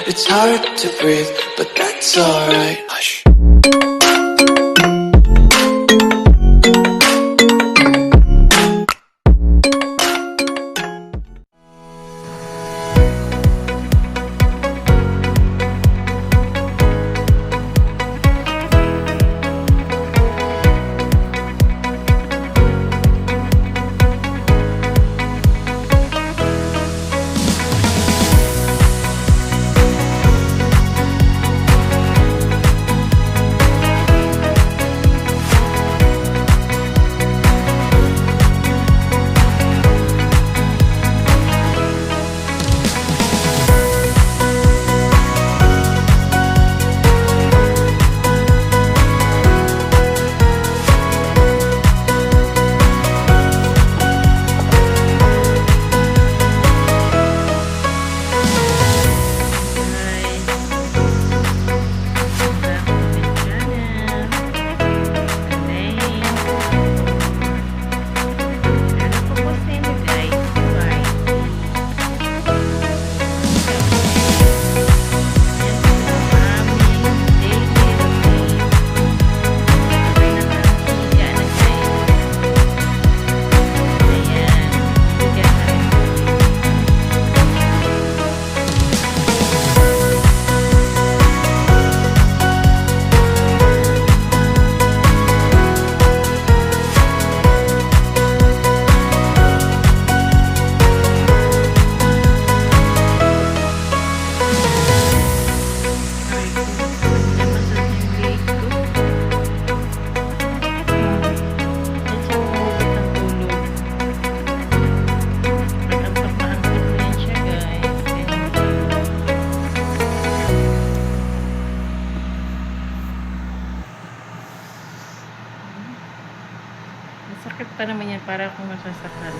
It's hard to breathe, but that's alright. Hush. Sakit pa naman yan, para akong masasaktan.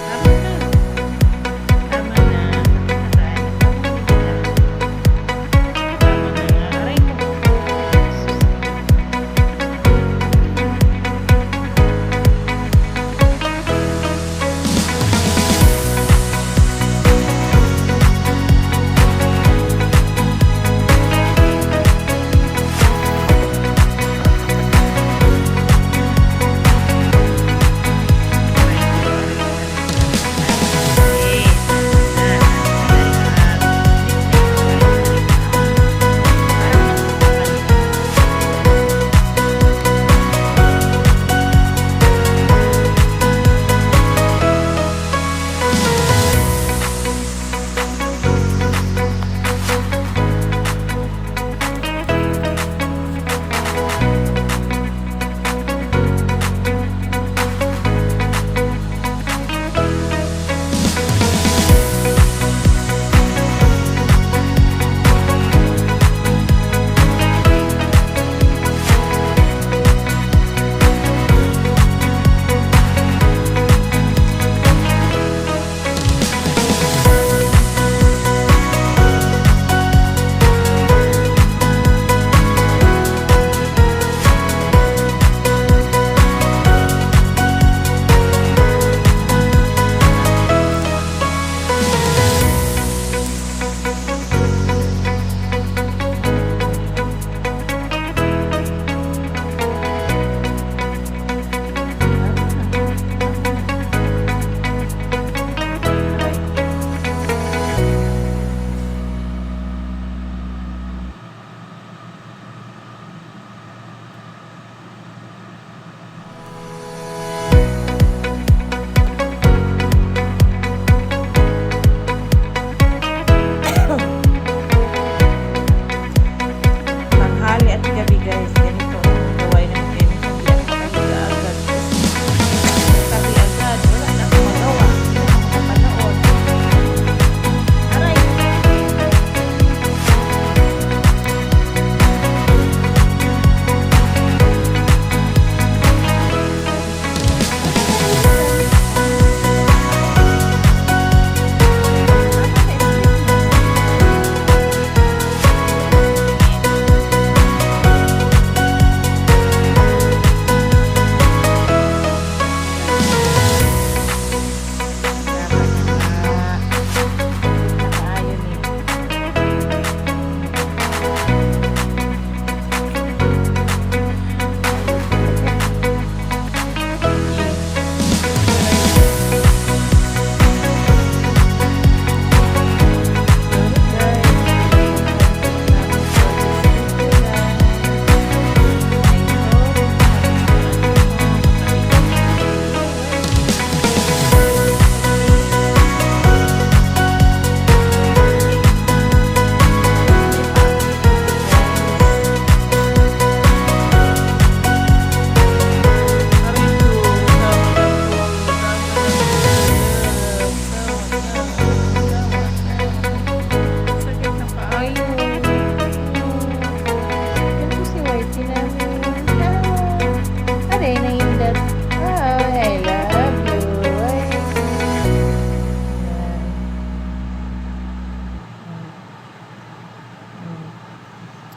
Tama na. Tama na. Tama na. Aray ko.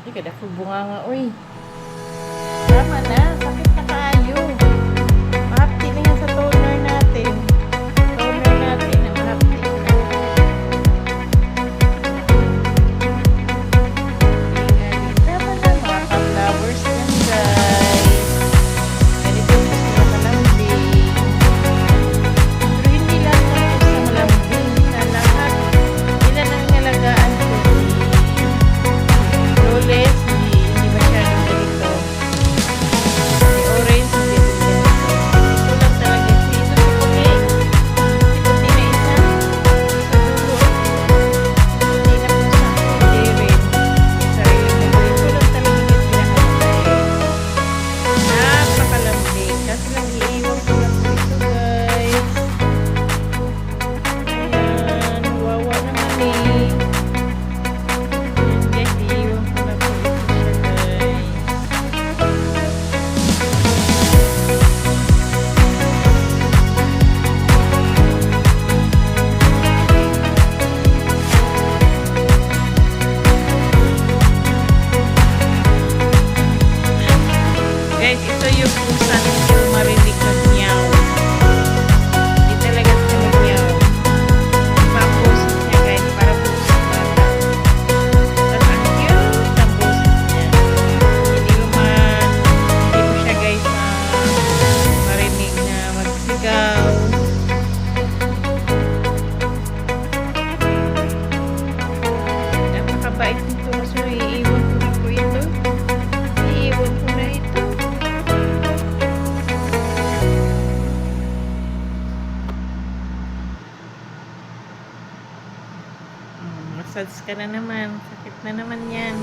Ay, kada ko bunga nga, uy. Tama na, sakit na kaayo. Mahapti na yan sa toner natin. Toner natin, mahapti na. Tama na, mga ka-flowers yan, guys. Ganito po sila malambing. Pero hindi lang na po sa malambing. Sa lahat, ilan ang nalagaan ko Loles, hindi masyadong ganito. Si Orange, hindi din ganito. Ito lang talaga. Ito si Puti. Si Puti na isa. Sa dulo. Hindi na po sa hindi rin. Sarili ko. Ito lang talaga yung pinakatay. Napakalambing. Kasi lang iiwan ko lang po ito, guys. Ayan. Wawa naman eh. Guys, iiwan ko na po ito siya, guys. Guys, ito yung pusa ninyo marinig na meow. Hindi talaga siya mag-meow. Mga boses niya, guys, para pusa bata. Tapos ang cute ng boses niya. Hindi mo siya, guys, marinig na magsigaw. Napakabait nito kasi iiwan ko na po ito. Iiwan ko na ito. Massage ka na naman. Sakit na naman yan.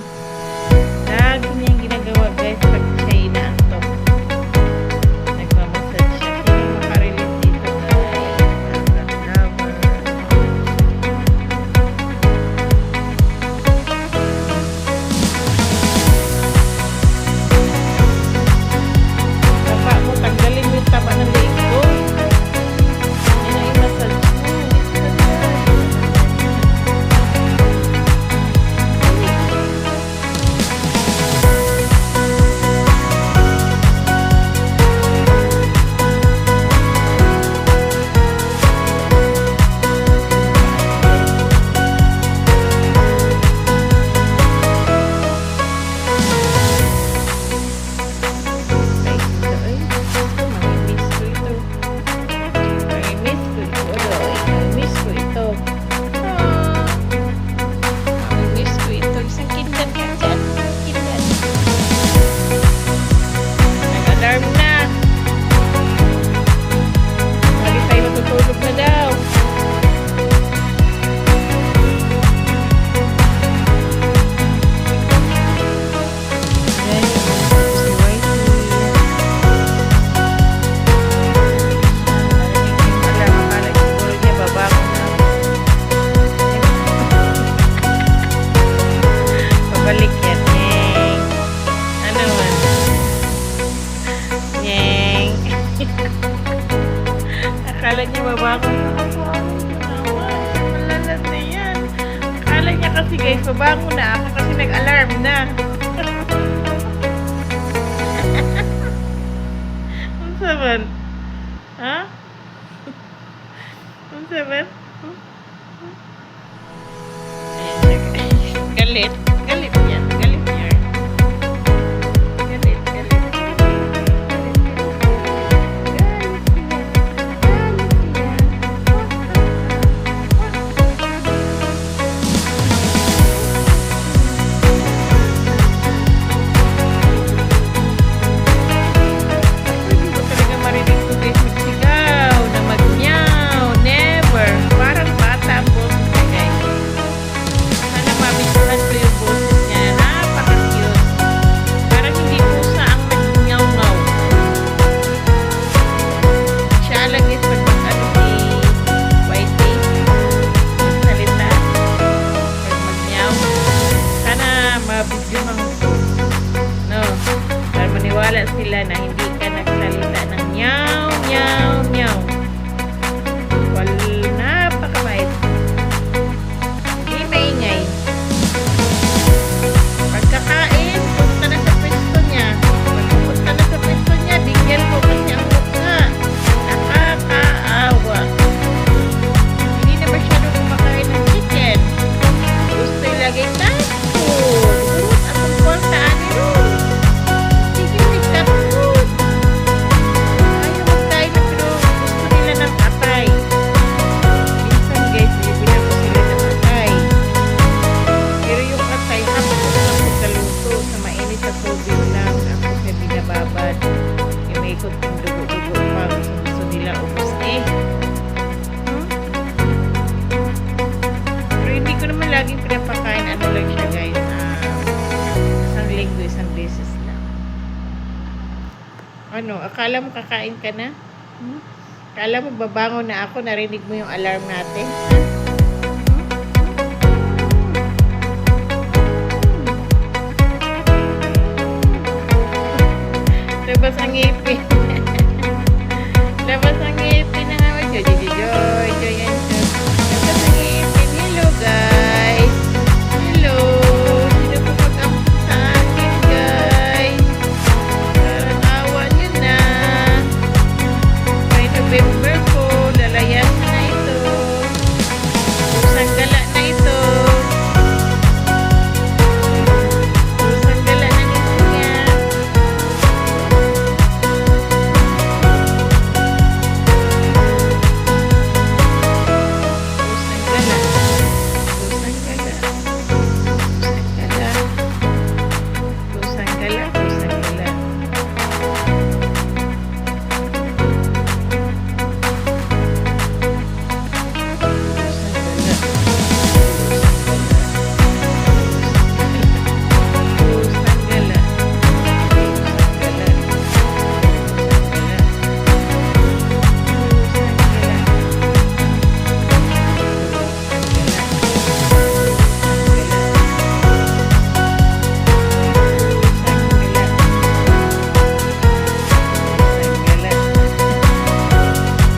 Lagi niyang ginagawa, guys, pag siya inaantok. Nagmamassage siya. Sino makarelate dito, guys? Lover. Taba mo, tanggalin mo yung taba ng leg ko. Yan ang i-massage mo. Nag-alarm na. Lagi tayo matutulog na daw. Guys, si Whitey. Akala siguro niya baba ko na. Pabalik yan, Nyeng. Ano naman? Nyeng. Akala niya baba ko na. Malalat na yan. Akala niya kasi, guys, baba ko na. Ako kasi nag-alarm na. Ang saban? Ha? Ang saban? Galit. Galit yan. Galit yan. Galit. Galit. Hindi ko talaga marinig ko, guys, magsigaw na mag-meow. Never. Parang bata ang boses niya, guys. Sana mabisuhan ko yung boses niya. Napaka-cute. Parang hindi pusa ang nag-meow-meow. Siya lang, guys, pag ano si Whitey nagsalita. Pag mag-meow. Sana mabisuhan ko. No. Para maniwala sila na hindi ka nagsalita ng meow, meow, meow. Napakabait. Hindi maingay. Pagkakain, Ano, akala mo kakain ka na? Hmm? Akala mo babangon na ako, narinig mo yung alarm natin? Labas ang ngipin. Labas ang ngipin na naman. Joy, joy, joy, joy, and joy. Labas ang ngipin. Hello, guys. Hello. Sino po mag-upload sa akin, guys? Parang awa nyo na. May November po. Lalayasan na ito. Pusang gala na ito. Pusang gala na ito niya.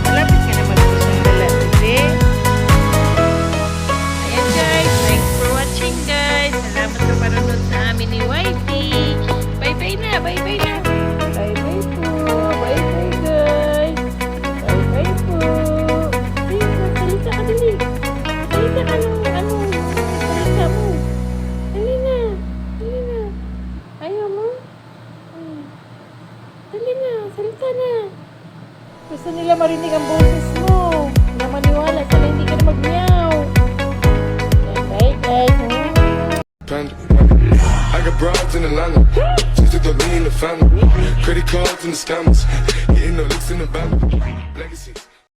Malapit ka na magpusang gala, hindi? Ayan guys, thanks for watching guys. Salamat sa panonood sa amin ni YT. Bye-bye na, bye-bye na. Bye-bye po. Bye-bye guys. Bye-bye po. Salita ka dali. Salita ka ng salita mo. Dali na. Dali na. Ayaw mo? Dali na, salita na. Gusto nila marinig ang boses mo. Na maniwala sila hindi ka na mag-meow. Bye guys. Panda. I got broads in Atlanta. Just to throw me in the family. Credit cards and the scammers. Hitting the licks in the band. Legacies.